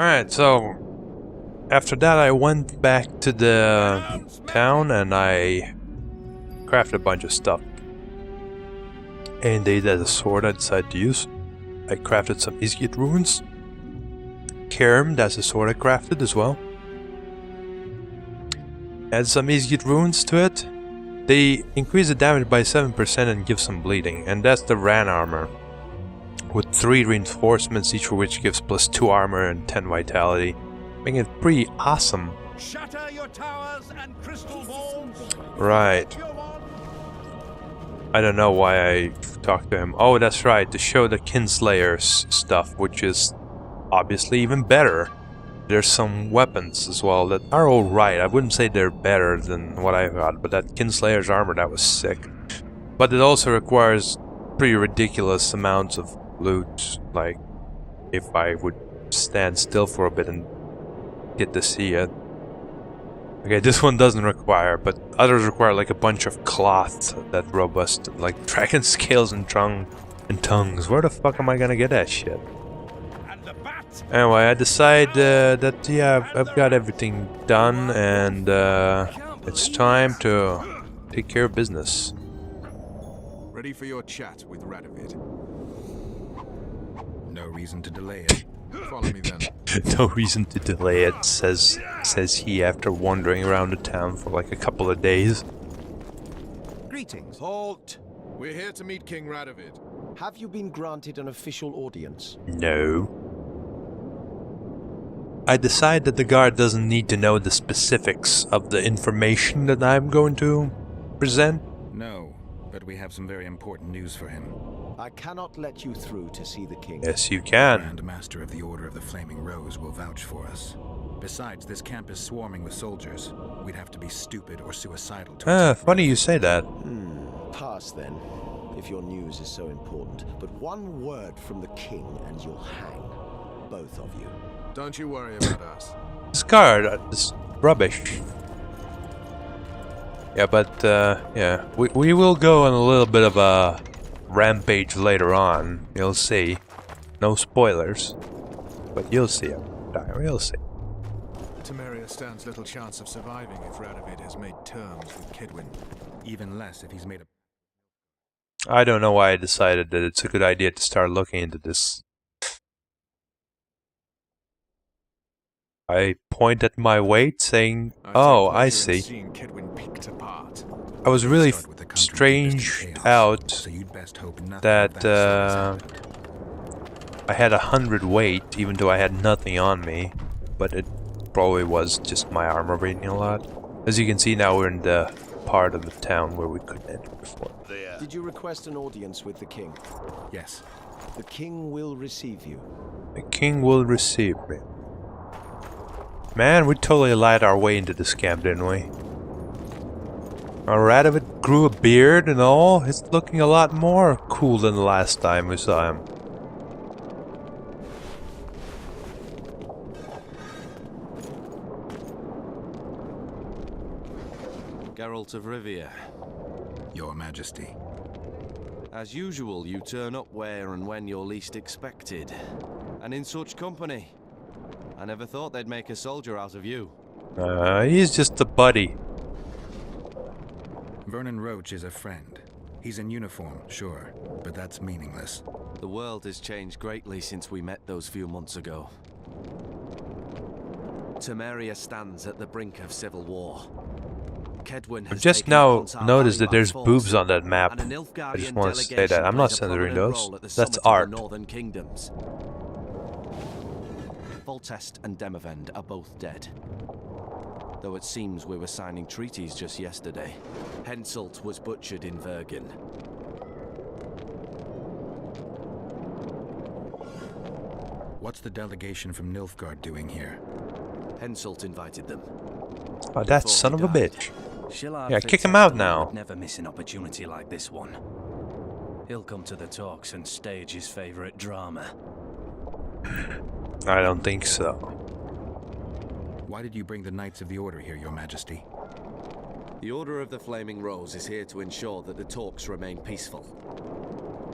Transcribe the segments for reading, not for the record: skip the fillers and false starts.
Alright, so after that I went back to the town and I crafted a bunch of stuff. And they did a sword I decided to use. I crafted some Isgit runes. Kerm, that's a sword I crafted as well. Add some Isgit runes to it. They increase the damage by 7% and give some bleeding. And that's the Ran armor. With 3 reinforcements, each of which gives +2 armor and 10 vitality. Making it pretty awesome. Shatter your towers and crystal balls. Right. I don't know why I talked to him. Oh, that's right, to show the Kinslayer's stuff, which is obviously even better. There's some weapons as well that are alright. I wouldn't say they're better than what I got, but that Kinslayer's armor, that was sick. But it also requires pretty ridiculous amounts of loot. Like, if I would stand still for a bit and get to see it. Okay, this one doesn't require, but others require like a bunch of cloth that robust, like dragon scales and tongues. Where the fuck am I gonna get that shit? Anyway, I decide that yeah, I've got everything done, and it's time to take care of business. Ready for your chat with Radovid. No reason to delay it. Follow me then. No reason to delay it, says he after wandering around the town for like a couple of days. Greetings. Halt! We're here to meet King Radovid. Have you been granted an official audience? No. I decide that the guard doesn't need to know the specifics of the information that I'm going to present. No, but we have some very important news for him. I cannot let you through to see the king. Yes, you can. Grand Master of the Order of the Flaming Rose will vouch for us. Besides, this camp is swarming with soldiers. We'd have to be stupid or suicidal to funny you say that. Pass then, if your news is so important. But one word from the king and you'll hang. Both of you. Don't you worry about us. This guard is rubbish. Yeah, but yeah, we will go on a little bit of a rampage later on. You'll see. No spoilers, but you'll see it. You'll see. Temeria stands little chance of surviving if Radovid has made terms with Kedwin. Even less if he's made a... I don't know why I decided that it's a good idea to start looking into this. I point at my weight, saying, "Oh, I see." I was really strange out that I had 100 weight, even though I had nothing on me. But it probably was just my armor rating a lot. As you can see now, we're in the part of the town where we couldn't enter before. Did you request an audience with the king? Yes. The king will receive you. The king will receive me. Man, we totally lied our way into this camp, didn't we? Radovid grew a beard and all. He's looking a lot more cool than the last time we saw him. Geralt of Rivia. Your Majesty. As usual, you turn up where and when you're least expected. And in such company. I never thought they'd make a soldier out of you. He's just a buddy. Vernon Roach is a friend. He's in uniform, sure, but that's meaningless. The world has changed greatly since we met those few months ago. Temeria stands at the brink of civil war. Kedwin has I've just taken now Ponsar noticed Valley that by there's force, boobs on that map. and a I Nilfgaardian just want to say that. delegation I'm not plays a censoring prominent those. role at the That's summit of art. the Northern Kingdoms. Foltest and Demavend are both dead. Though it seems we were signing treaties just yesterday. Henselt was butchered in Vergen. What's the delegation from Nilfgaard doing here? Henselt invited them. Oh, that Before son he of a died. bitch. Shillard Yeah, kick him Fitzesther out now. would never miss an opportunity like this one. He'll come to the talks and stage his favorite drama. I don't think so. Why did you bring the Knights of the Order here, Your Majesty? The Order of the Flaming Rose is here to ensure that the talks remain peaceful.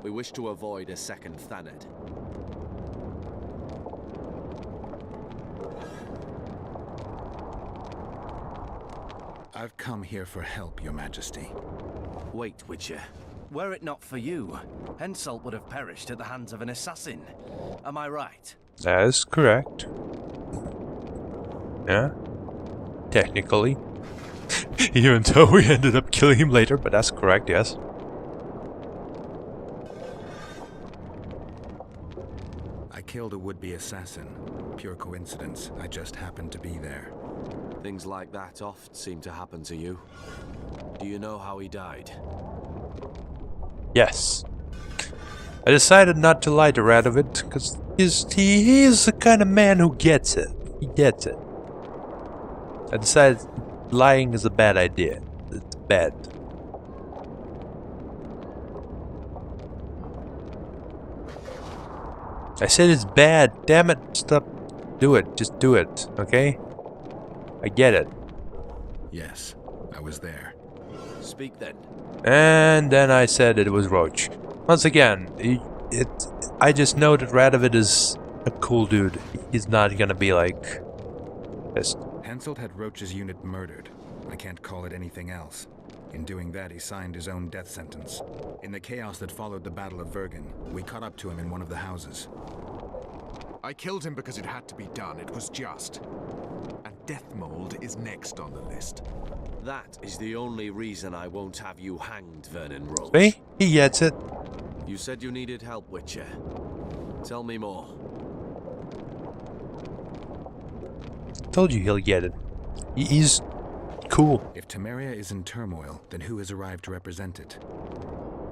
We wish to avoid a second Thaned. I've come here for help, Your Majesty. Wait, Witcher. Were it not for you, Henselt would have perished at the hands of an assassin. Am I right? That is correct. Yeah. Technically. Even though we ended up killing him later, but that's correct, yes. I killed a would-be assassin. Pure coincidence. I just happened to be there. Things like that oft seem to happen to you. Do you know how he died? Yes. I decided not to lie to Radovid, because he is the kind of man who gets it. He gets it. I decided lying is a bad idea. It's bad. I said it's bad. Damn it. Stop. Do it. Just do it. Okay? I get it. Yes, I was there. Speak then. And then I said it was Roach. Once again, I just know that Radovid is a cool dude. He's not gonna be like this. Henselt had Roach's unit murdered. I can't call it anything else. In doing that, he signed his own death sentence. In the chaos that followed the Battle of Vergen, we caught up to him in one of the houses. I killed him because it had to be done. It was just. And Deathmold is next on the list. That is the only reason I won't have you hanged, Vernon Roach. See? He gets it. You said you needed help, Witcher. Tell me more. Told you he'll get it. He's cool. If Temeria is in turmoil, then who has arrived to represent it?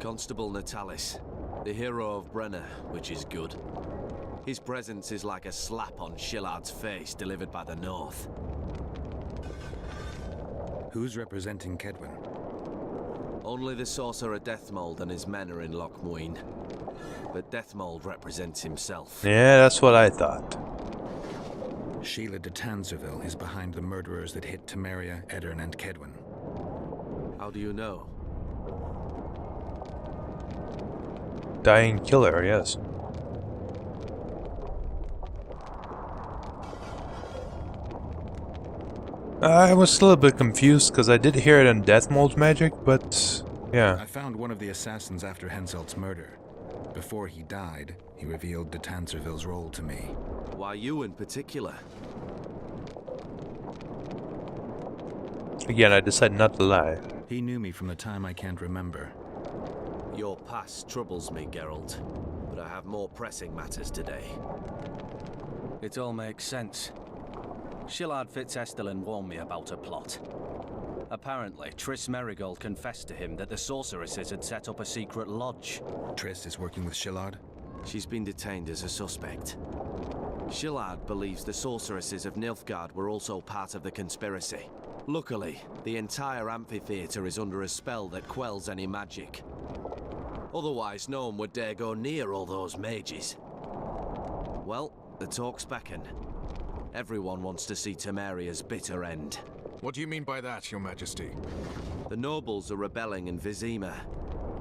Constable Natalis, the hero of Brenner, which is good. His presence is like a slap on Shillard's face delivered by the North. Who's representing Kedwin? Only the sorcerer Deathmold and his men are in Lochmuin. But Deathmold represents himself. Yeah, that's what I thought. Sheila de Tanzerville is behind the murderers that hit Temeria, Eddern, and Kedwin. How do you know? Dying killer, yes. I was still a bit confused because I did hear it in Deathmold's magic, but yeah. I found one of the assassins after Henselt's murder. Before he died, he revealed de Tanzerville's role to me. Why you in particular? Again, I decided not to lie. He knew me from the time I can't remember. Your past troubles me, Geralt, but I have more pressing matters today. It all makes sense. Shillard Fitzestelin warned me about a plot. Apparently, Triss Merigold confessed to him that the sorceresses had set up a secret lodge. Triss is working with Shillard? She's been detained as a suspect. Shillard believes the sorceresses of Nilfgaard were also part of the conspiracy. Luckily, the entire amphitheater is under a spell that quells any magic. Otherwise, no one would dare go near all those mages. Well, the talk's beckon. Everyone wants to see Temeria's bitter end. What do you mean by that, Your Majesty? The nobles are rebelling in Vizima.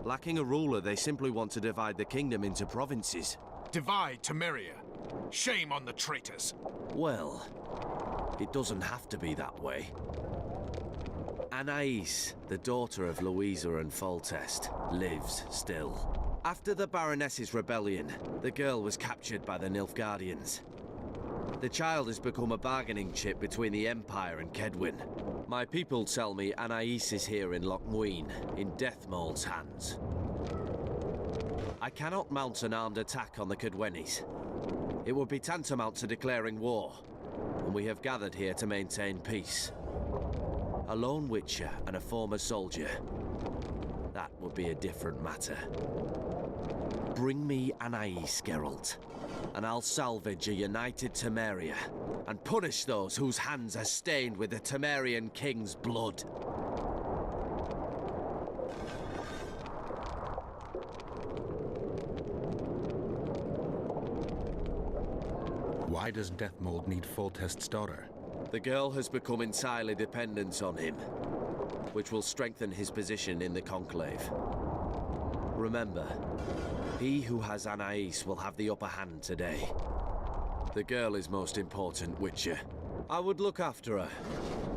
Lacking a ruler, they simply want to divide the kingdom into provinces. Divide Temeria. Shame on the traitors. Well, it doesn't have to be that way. Anais, the daughter of Louisa and Foltest, lives still. After the Baroness's rebellion, the girl was captured by the Nilfgaardians. The child has become a bargaining chip between the Empire and Kedwin. My people tell me Anais is here in Lochmuin, in Deathmold's hands. I cannot mount an armed attack on the Kedwenis. It would be tantamount to declaring war, and we have gathered here to maintain peace. A lone witcher and a former soldier. That would be a different matter. Bring me Anais, Geralt, and I'll salvage a united Temeria, and punish those whose hands are stained with the Temerian king's blood. Why does Deathmold need Foltest's daughter? The girl has become entirely dependent on him, which will strengthen his position in the Conclave. Remember, he who has Anais will have the upper hand today. The girl is most important, Witcher. I would look after her,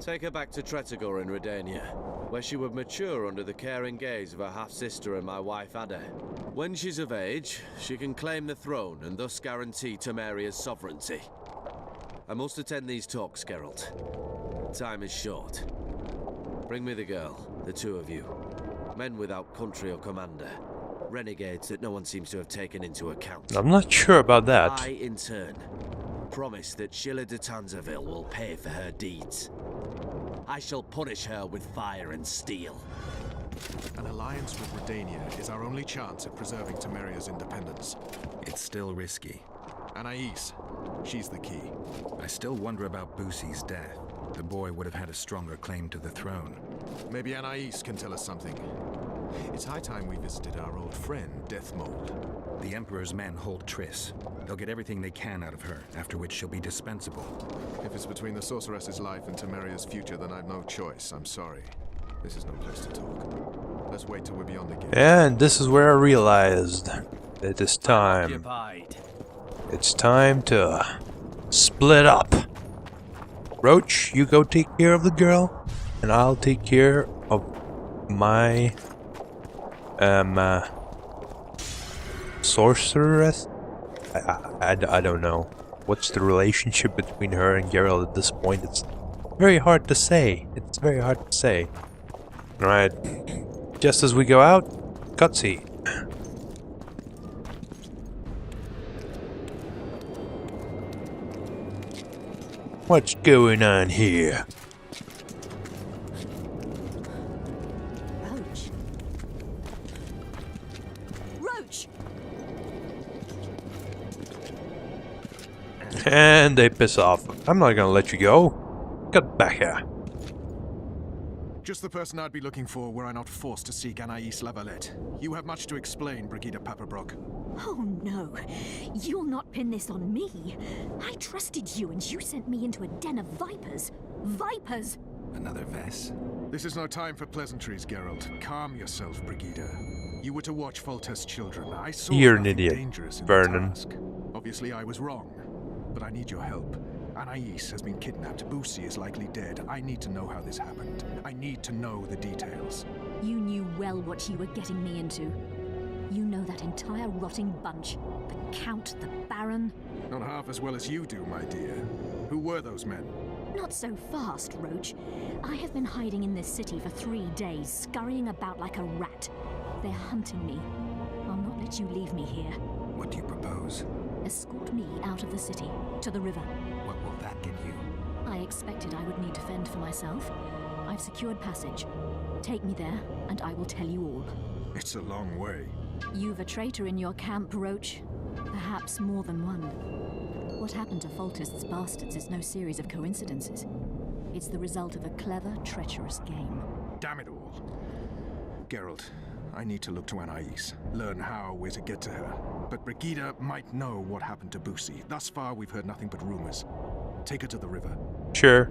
Take her back to Tretogor in Redania, where she would mature under the caring gaze of her half-sister and my wife Ada. When she's of age, she can claim the throne and thus guarantee Temeria's sovereignty. I must attend these talks, Geralt. Time is short. Bring me the girl, the two of you. Men without country or commander. Renegades that no one seems to have taken into account. I'm not sure about that. I, in turn, promise that Sheila de Tanzaville will pay for her deeds. I shall punish her with fire and steel. An alliance with Redania is our only chance at preserving Temeria's independence. It's still risky. Anais, she's the key. I still wonder about Boosie's death. The boy would have had a stronger claim to the throne. Maybe Anais can tell us something. It's high time we visited our old friend, Deathmold. The Emperor's men hold Triss. They'll get everything they can out of her, after which she'll be dispensable. If it's between the sorceress's life and Temeria's future, then I've no choice. I'm sorry. This is no place to talk. Let's wait till we're beyond the gate. And this is where I realized that it's time. Occupied. It's time to split up. Roach, you go take care of the girl, and I'll take care of my sorceress. I don't know. What's the relationship between her and Geralt at this point? It's very hard to say. It's very hard to say. Alright. Just as we go out, cutscene. What's going on here? Roach. Roach! And they piss off. I'm not gonna let you go. Get back here. Just the person I'd be looking for were I not forced to seek Anais Lavalette. You have much to explain, Brigida Paperbrook. Oh no, you'll not pin this on me. I trusted you and you sent me into a den of vipers. Vipers! Another Vess? This is no time for pleasantries, Geralt. Calm yourself, Brigida. You were to watch Foltest's children. I saw You're an nothing idiot, dangerous in Vernon. the task. Obviously, I was wrong, but I need your help. Anais has been kidnapped. Boosie is likely dead. I need to know how this happened. I need to know the details. You knew well what you were getting me into. You know that entire rotting bunch. The Count, the Baron. Not half as well as you do, my dear. Who were those men? Not so fast, Roach. I have been hiding in this city for 3 days, scurrying about like a rat. They're hunting me. I'll not let you leave me here. What do you propose? Escort me out of the city, to the river. What will that get you? I expected I would need to fend for myself. I've secured passage. Take me there, and I will tell you all. It's a long way. You've a traitor in your camp, Roach. Perhaps more than one. What happened to Foltest's bastards is no series of coincidences. It's the result of a clever, treacherous game. Damn it all. Geralt, I need to look to Anais, learn how we're to get to her. But Brigida might know what happened to Boosie. Thus far, we've heard nothing but rumors. Take her to the river. Sure.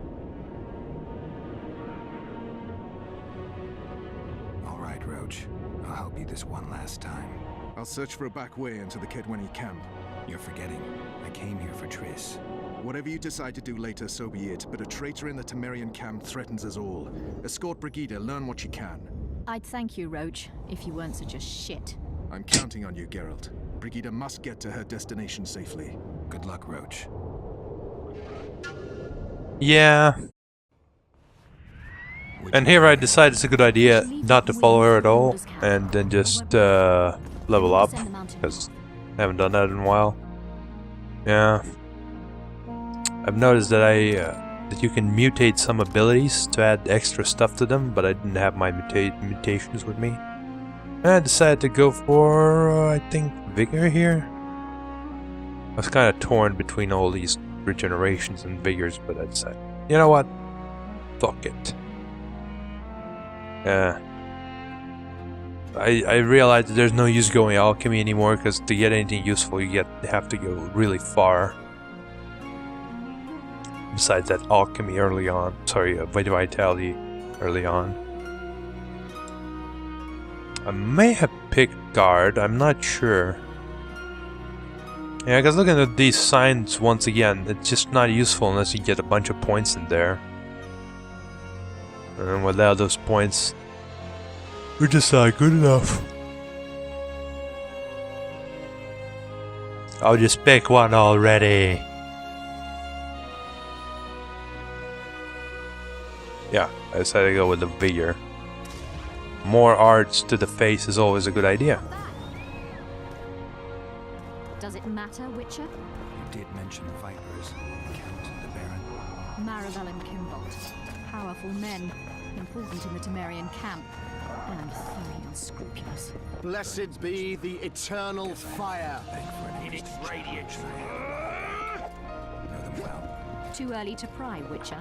All right, Roach. I'll help you this one last time. I'll search for a back way into the Kedweni camp. You're forgetting. I came here for Triss. Whatever you decide to do later, so be it. But a traitor in the Temerian camp threatens us all. Escort Brigida, learn what you can. I'd thank you, Roach, if you weren't such a shit. I'm counting on you, Geralt. Brigida must get to her destination safely. Good luck, Roach. Yeah. And here I decide it's a good idea not to follow her at all, and then just level up, because I haven't done that in a while. Yeah. I've noticed that that you can mutate some abilities to add extra stuff to them, but I didn't have my mutations with me. And I decided to go for, I think, Vigor here. I was kind of torn between all these regenerations and Vigors, but I decided, you know what? Fuck it. I realized that there's no use going alchemy anymore, because to get anything useful you have to go really far. Besides that alchemy early on, sorry, vitality early on. I may have picked guard, I'm not sure. Yeah, because looking at these signs once again, it's just not useful unless you get a bunch of points in there. And without those points, we're just not good enough. I'll just pick one already. Yeah, I decided to go with the vigor. More arts to the face is always a good idea. Does it matter, Witcher? You did mention vipers, Count and the Baron. Maribel and Kimbolt. Powerful men, important in the Temerian camp, and thoroughly unscrupulous. Blessed be the eternal fire. In its radiance. Know them well. Too early to pry, Witcher.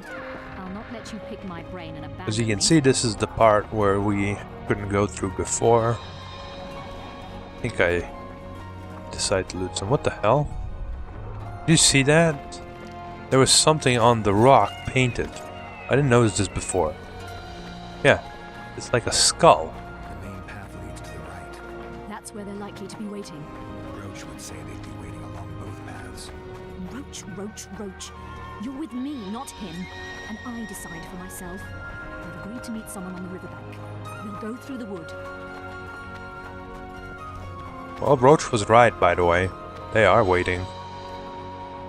I'll not let you pick my brain and abandon As you can me. see, this is the part where we couldn't go through before. I think I decided to loot some. What the hell? Did you see that? There was something on the rock painted. I didn't notice this before. Yeah, it's like a skull. The main path leads to the right. That's where they're likely to be waiting. Roach would say they'd be waiting along both paths. Roach, Roach, Roach. You're with me, not him. And I decide for myself. I've agreed to meet someone on the riverbank. We'll go through the wood. Well, Roach was right, by the way. They are waiting.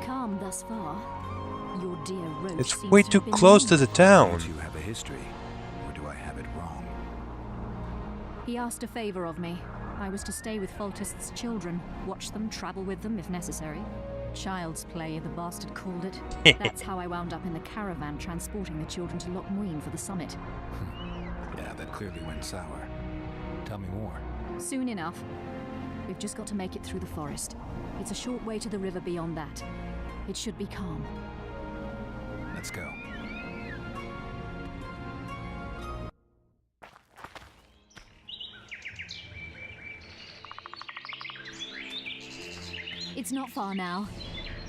Calm thus far. Your dear Roach It's seems way to too have been close to warned. the town. Do you have a history? Or do I have it wrong? He asked a favor of me. I was to stay with Foltest's children, watch them, travel with them if necessary. Child's play, the bastard called it. That's how I wound up in the caravan transporting the children to Loch Muin for the summit. Yeah, that clearly went sour. Tell me more. Soon enough. We've just got to make it through the forest. It's a short way to the river beyond that. It should be calm. Let's go. It's not far now.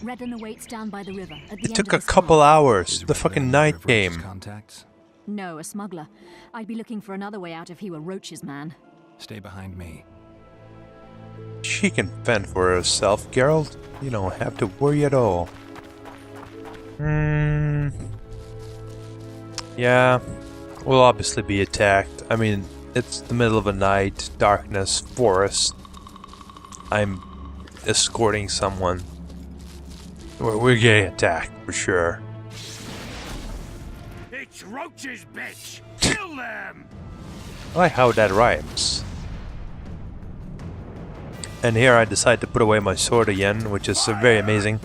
Redden awaits down by the river at the It end took of a this couple path. hours. Is The Redden fucking one night of Roach's came. Contacts? No, a smuggler. I'd be looking for another way out if he were Roach's man. Stay behind me. She can fend for herself, Geralt. You don't have to worry at all. Yeah, we'll obviously be attacked. I mean, it's the middle of the night, darkness, forest. I'm escorting someone. We're getting attacked, for sure. It's Roach's bitch! Kill them! I like how that rhymes. And here I decide to put away my sword again, which is very amazing.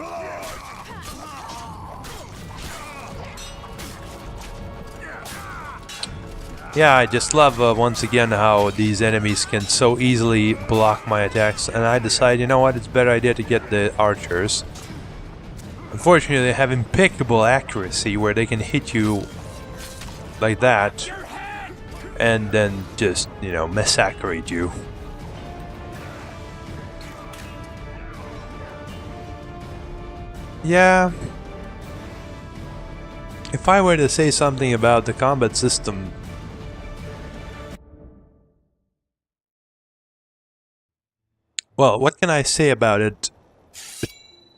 Yeah, I just love once again how these enemies can so easily block my attacks, and I decide, you know what, it's a better idea to get the archers. Unfortunately, they have impeccable accuracy where they can hit you like that and then just, you know, massacrate you. Yeah. If I were to say something about the combat system, well, what can I say about it?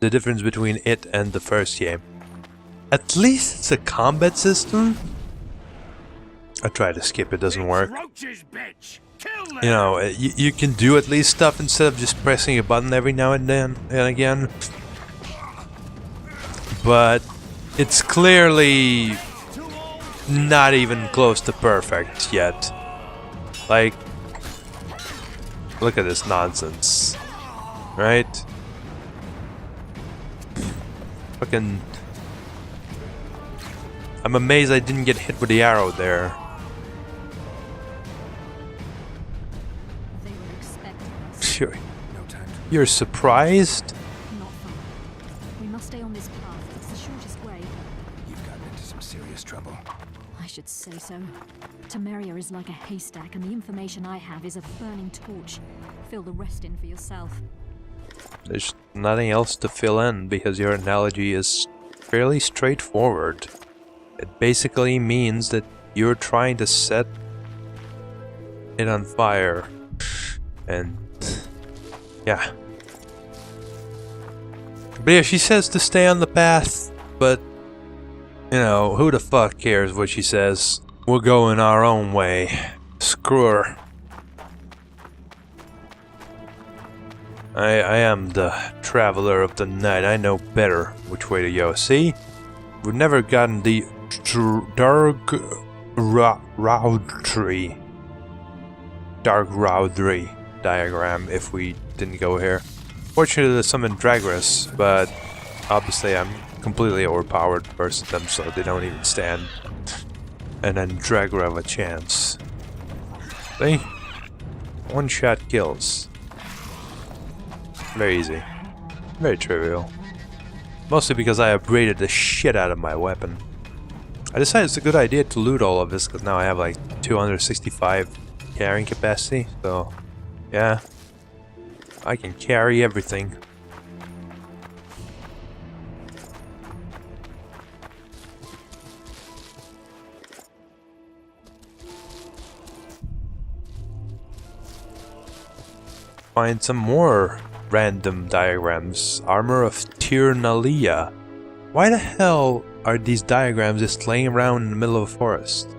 The difference between it and the first game. At least it's a combat system. I try to skip, it doesn't work. Roach's bitch! Kill them! You know, you can do at least stuff instead of just pressing a button every now and then and again. But it's clearly not even close to perfect yet. Like, look at this nonsense, right? Fucking, I'm amazed I didn't get hit with the arrow there. They were expecting us. Sure. No time to... You're surprised? Not far. We must stay on this path. It's the shortest way. You've gotten into some serious trouble. I should say so. Temeria is like a haystack, and the information I have is a burning torch. Fill the rest in for yourself. There's nothing else to fill in because your analogy is fairly straightforward. It basically means that you're trying to set it on fire. And yeah. But yeah, she says to stay on the path, but you know, who the fuck cares what she says? We're going our own way. Screw her. I am the traveler of the night. I know better which way to go. See? We've never gotten the dark Rowdry diagram if we didn't go here. Fortunately, there's some in Dragras, but obviously I'm completely overpowered versus them, so they don't even stand. And then Dragra have a chance. See? One shot kills. Very easy. Very trivial. Mostly because I upgraded the shit out of my weapon. I decided it's a good idea to loot all of this because now I have like 265 carrying capacity, so yeah. I can carry everything. Find some more random diagrams. Armor of Tyrnalia. Why the hell are these diagrams just laying around in the middle of a forest?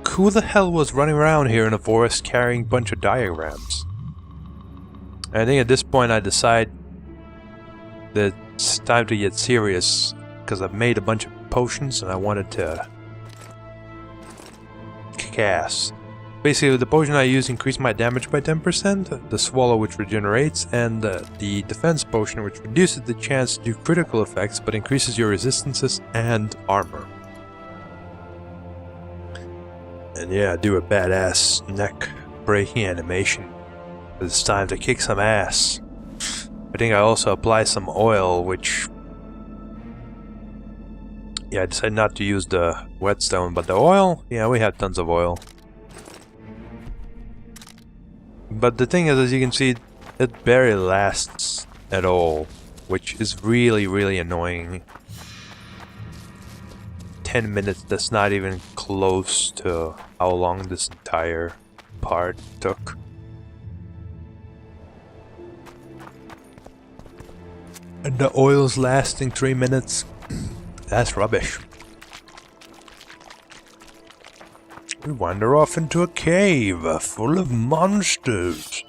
Who the hell was running around here in the forest carrying a bunch of diagrams? I think at this point I decide that it's time to get serious because I've made a bunch of potions and I wanted to cast. Basically, the potion I use increased my damage by 10%, the swallow which regenerates, and the defense potion which reduces the chance to do critical effects but increases your resistances and armor. And yeah, do a badass neck breaking animation. It's time to kick some ass. I think I also apply some oil, which... yeah, I decided not to use the whetstone, but the oil? Yeah, we have tons of oil. But the thing is, as you can see, it barely lasts at all, which is really, really annoying. 10 minutes, that's not even close to how long this entire part took. And the oil's lasting 3 minutes. That's rubbish. We wander off into a cave full of monsters.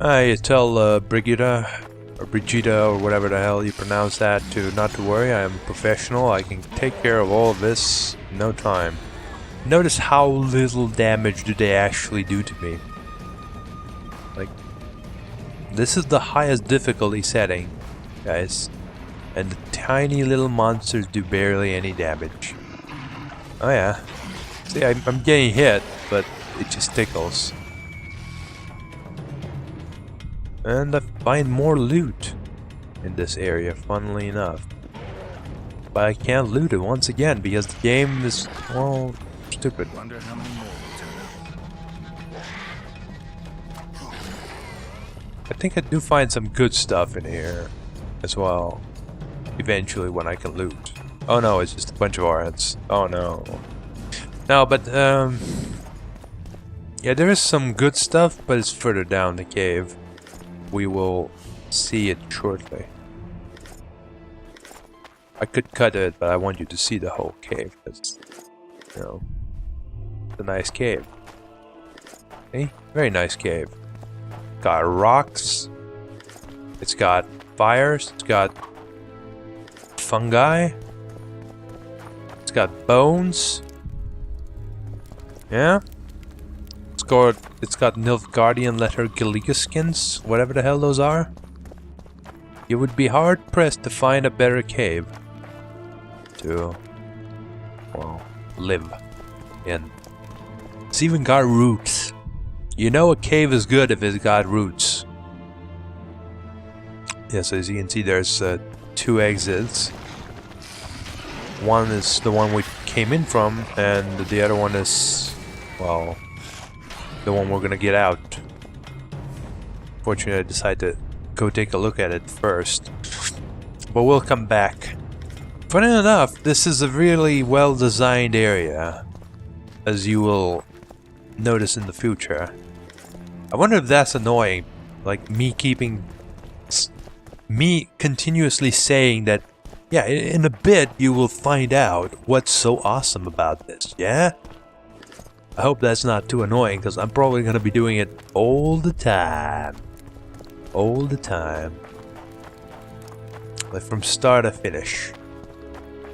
You tell Brigida, or Brigida, or whatever the hell you pronounce that, to not to worry. I am a professional. I can take care of all of this in no time. Notice how little damage do they actually do to me. Like, this is the highest difficulty setting, guys. And the tiny little monsters do barely any damage. Oh yeah. See, I'm getting hit, but it just tickles. And I find more loot in this area, funnily enough. But I can't loot it once again because the game is, well, stupid. Wonder how many more will turn up. I think I do find some good stuff in here as well. Eventually when I can loot. Oh no, it's just a bunch of ants. Oh no. No, but yeah, there is some good stuff, but it's further down the cave. We will see it shortly. I could cut it, but I want you to see the whole cave. That's, you know, it's a nice cave. Okay? Very nice cave. Got rocks. It's got fires. It's got fungi. It's got bones. Yeah. It's got Nilfgaardian letter Gallica skins, whatever the hell those are. You would be hard pressed to find a better cave to, well, live in. It's even got roots. You know a cave is good if it's got roots. Yes, as you can see, there's 2 exits. One is the one we came in from, and the other one is, well, the one we're gonna get out. Fortunately, I decided to go take a look at it first. But we'll come back. Funny enough, this is a really well-designed area, as you will notice in the future. I wonder if that's annoying, like me continuously saying that Yeah, in a bit you will find out what's so awesome about this, yeah? I hope that's not too annoying, because I'm probably going to be doing it all the time. All the time. Like from start to finish.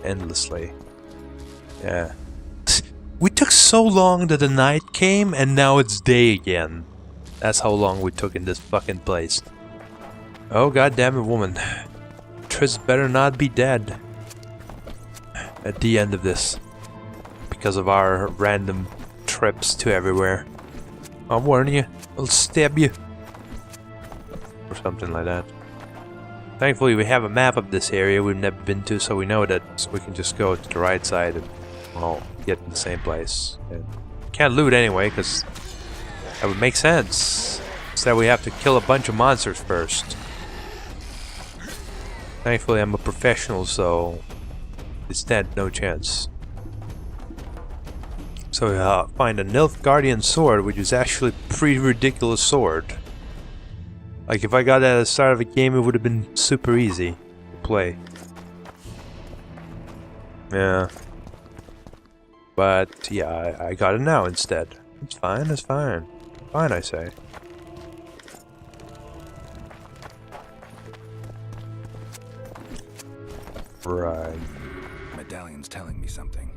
Endlessly. Yeah. We took so long that the night came, and now it's day again. That's how long we took in this fucking place. Oh goddamn it, woman. Triss better not be dead at the end of this. Because of our random trips to everywhere. I'll warn you. I'll stab you. Or something like that. Thankfully we have a map of this area we've never been to, so we know that, so we can just go to the right side and we'll get in the same place. And can't loot anyway, because that would make sense. Instead we have to kill a bunch of monsters first. Thankfully I'm a professional, so it stand no chance. So we find a Nilfgaardian sword, which is actually a pretty ridiculous sword. Like, if I got that at the start of a game, it would have been super easy to play. Yeah. But, yeah, I got it now instead. It's fine, it's fine. Fine, I say. Right. Medallion's telling me something.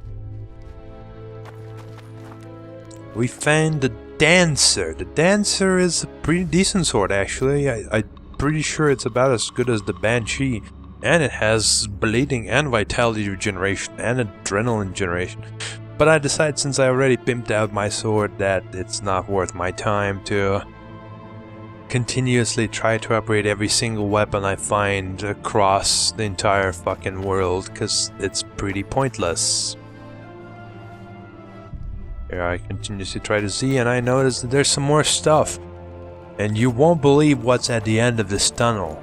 We found the Dancer. The Dancer is a pretty decent sword, actually. I'm pretty sure it's about as good as the Banshee. And it has bleeding and vitality regeneration and adrenaline generation. But I decided, since I already pimped out my sword, that it's not worth my time to continuously try to upgrade every single weapon I find across the entire fucking world, because it's pretty pointless. Here I continuously try to see, and I notice that there's some more stuff. And you won't believe what's at the end of this tunnel.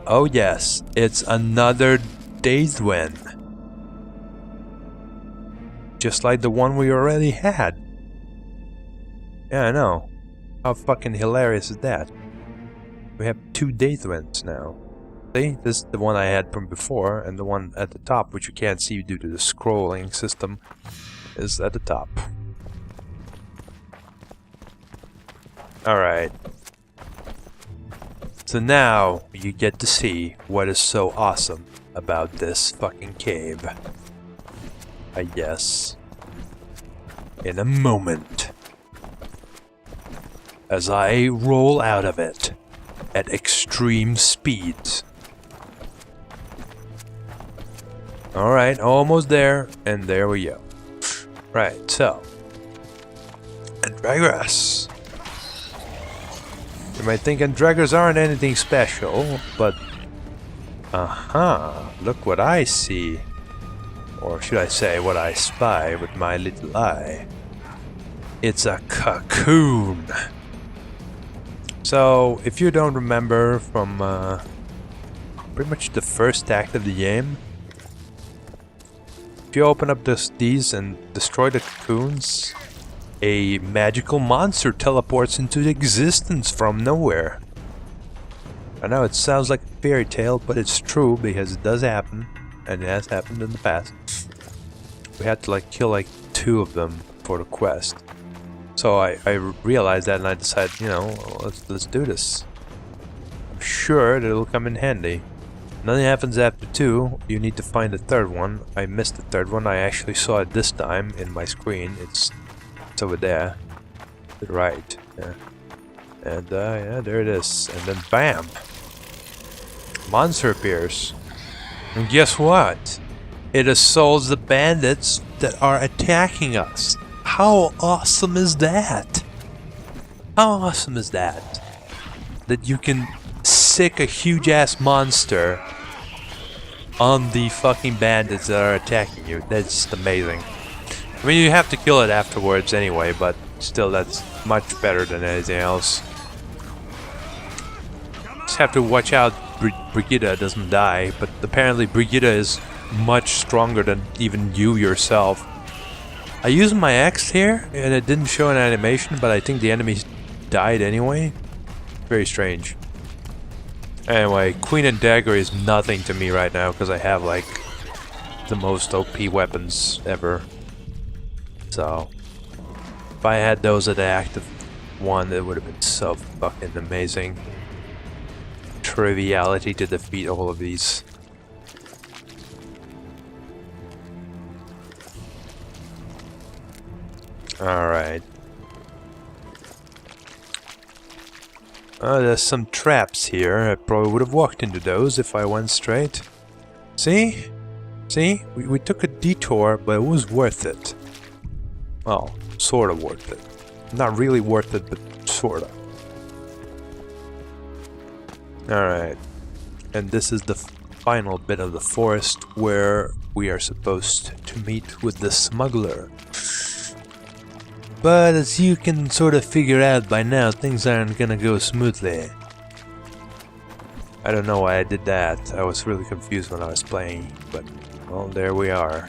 Oh yes, it's another Daithwen. Just like the one we already had. Yeah, I know. How fucking hilarious is that? We have 2 Daithwens now. See, this is the one I had from before, and the one at the top, which you can't see due to the scrolling system, is at the top. Alright. So now you get to see what is so awesome about this fucking cave. I guess. In a moment. As I roll out of it at extreme speeds. Alright, almost there, and there we go. Right, so. Andragras. You might think Andragras aren't anything special, but... look what I see. Or should I say, what I spy with my little eye. It's a cocoon. So, if you don't remember from pretty much the first act of the game, if you open up these and destroy the cocoons, a magical monster teleports into existence from nowhere. I know it sounds like a fairy tale, but it's true because it does happen, and it has happened in the past. We had to kill 2 of them for the quest. So I realized that, and I decided, you know, let's do this. I'm sure that it'll come in handy. Nothing happens after 2. You need to find the 3rd one. I missed the 3rd one. I actually saw it this time in my screen. It's over there, to the right. Yeah. And yeah, there it is. And then bam, monster appears. And guess what? It assaults the bandits that are attacking us. How awesome is that? How awesome is that? That you can sick a huge ass monster on the fucking bandits that are attacking you. That's just amazing. I mean, you have to kill it afterwards anyway, but still, that's much better than anything else. Just have to watch out Brigitte doesn't die, but apparently Brigitte is much stronger than even you yourself. I used my axe here, and it didn't show an animation, but I think the enemies died anyway. Very strange. Anyway, Queen and Dagger is nothing to me right now because I have like the most OP weapons ever. So if I had those at the active one, it would have been so fucking amazing. Triviality to defeat all of these. Alright. There's some traps here. I probably would have walked into those if I went straight. See? See? We took a detour, but it was worth it. Well, sort of worth it. Not really worth it, but sort of. Alright. And this is the final bit of the forest where we are supposed to meet with the smuggler. But as you can sort of figure out by now, things aren't gonna go smoothly. I don't know why I did that. I was really confused when I was playing, but well, there we are.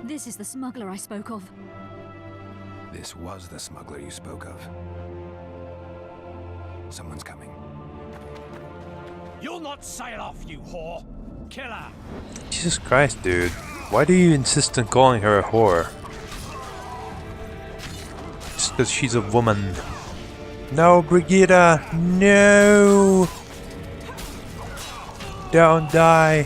This is the smuggler I spoke of. This was the smuggler you spoke of. Someone's coming. You'll not sail off, you whore! Killer! Jesus Christ, dude. Why do you insist on calling her a whore? Just because she's a woman. No, Brigitte! No! Don't die!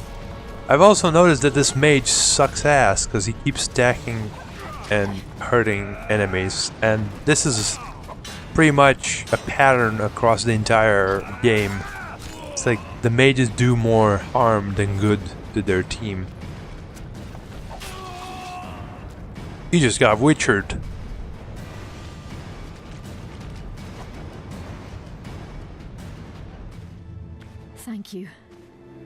I've also noticed that this mage sucks ass because he keeps stacking and hurting enemies, and this is pretty much a pattern across the entire game. It's like the mages do more harm than good to their team. He just got witchered. Thank you.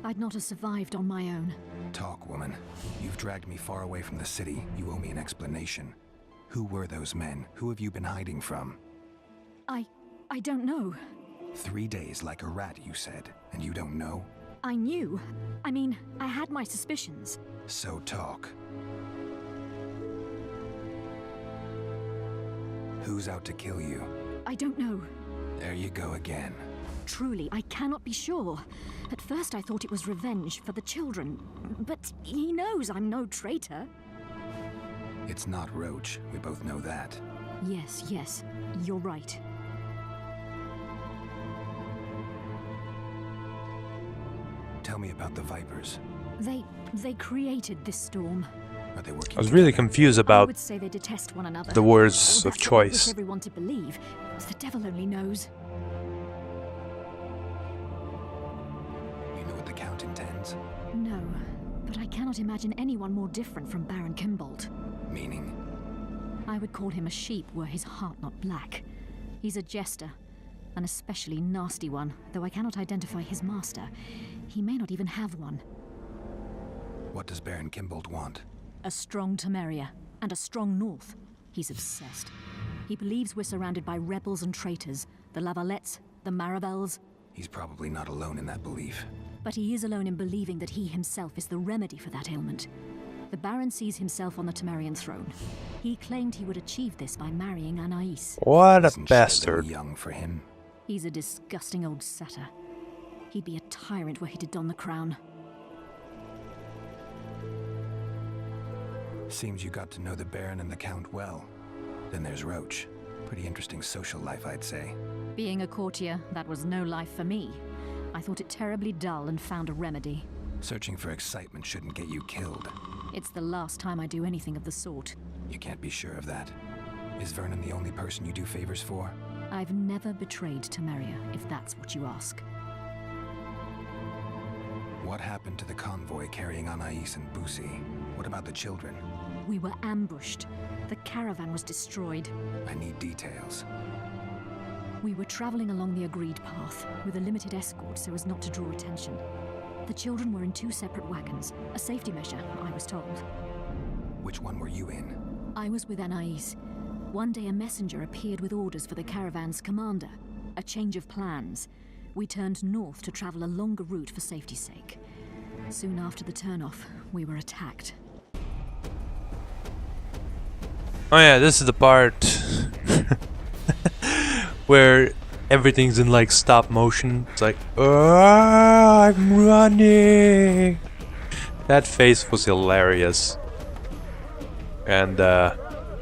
I'd not have survived on my own. Talk, woman. You've dragged me far away from the city. You owe me an explanation. Who were those men? Who have you been hiding from? I don't know. 3 days like a rat, you said, and you don't know? I knew. I mean, I had my suspicions. So talk. Who's out to kill you? I don't know. There you go again. Truly, I cannot be sure. At first I thought it was revenge for the children, but he knows I'm no traitor. It's not Roach. We both know that. Yes, you're right. Tell me about the Vipers. They created this storm. Are they working I was really together? confused I about would say they detest one another. the words That's of what I choice. wish everyone to believe. The devil only knows. You know what the Count intends? No, but I cannot imagine anyone more different from Baron Kimbold. Meaning? I would call him a sheep were his heart not black. He's a jester, an especially nasty one, though I cannot identify his master. He may not even have one. What does Baron Kimbold want? A strong Temeria, and a strong North. He's obsessed. He believes we're surrounded by rebels and traitors, the Lavalettes, the Marabels. He's probably not alone in that belief. But he is alone in believing that he himself is the remedy for that ailment. The Baron sees himself on the Temerian throne. He claimed he would achieve this by marrying Anais. What a Isn't she a bastard. little young for him? He's a disgusting old setter. He'd be a tyrant were he to don the crown. Seems you got to know the Baron and the Count well. Then there's Roach. Pretty interesting social life, I'd say. Being a courtier, that was no life for me. I thought it terribly dull and found a remedy. Searching for excitement shouldn't get you killed. It's the last time I do anything of the sort. You can't be sure of that. Is Vernon the only person you do favors for? I've never betrayed Temeria, if that's what you ask. What happened to the convoy carrying Anais and Busi? What about the children? We were ambushed. The caravan was destroyed. I need details. We were traveling along the agreed path, with a limited escort so as not to draw attention. The children were in 2 separate wagons, a safety measure, I was told. Which one were you in? I was with Anais. One day a messenger appeared with orders for the caravan's commander. A change of plans. We turned north to travel a longer route for safety's sake. Soon after the turnoff, we were attacked. Oh yeah, this is the part where everything's in like stop motion. It's like, I'm running. That face was hilarious. And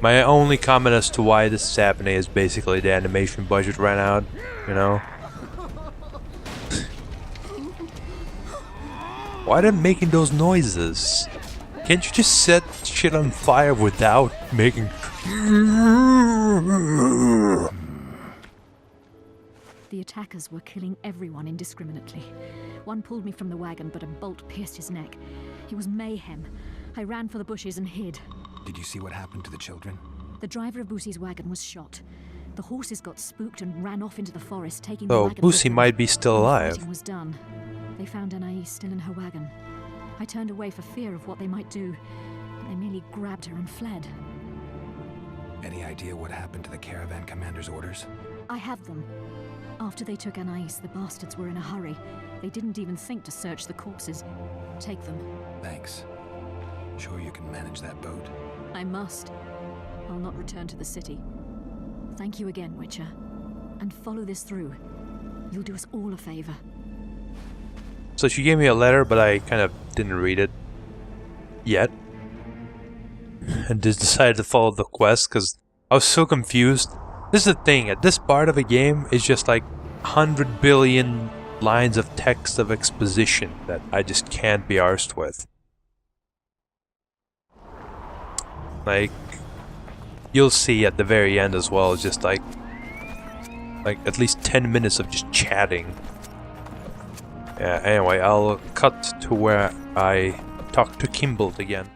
my only comment as to why this is happening is basically the animation budget ran out, you know? Why are they making those noises? Can't you just set shit on fire without making... The attackers were killing everyone indiscriminately. One pulled me from the wagon, but a bolt pierced his neck. He was mayhem. I ran for the bushes and hid. Did you see what happened to the children? The driver of Boosie's wagon was shot. The horses got spooked and ran off into the forest, taking the So wagon with Boosie them. might be still When the alive. fighting was done. They found Anais still in her wagon. I turned away for fear of what they might do, but they merely grabbed her and fled. Any idea what happened to the caravan commander's orders? I have them. After they took Anais, the bastards were in a hurry. They didn't even think to search the corpses. Take them. Thanks. Sure you can manage that boat? I must. I'll not return to the city. Thank you again, Witcher. And follow this through. You'll do us all a favor. So she gave me a letter, but I kind of didn't read it yet. And just decided to follow the quest because I was so confused. This is the thing, at this part of a game, it's just like 100 billion lines of text of exposition that I just can't be arsed with. Like, you'll see at the very end as well, it's just like at least 10 minutes of just chatting. Yeah, anyway, I'll cut to where I talk to Kimbold again.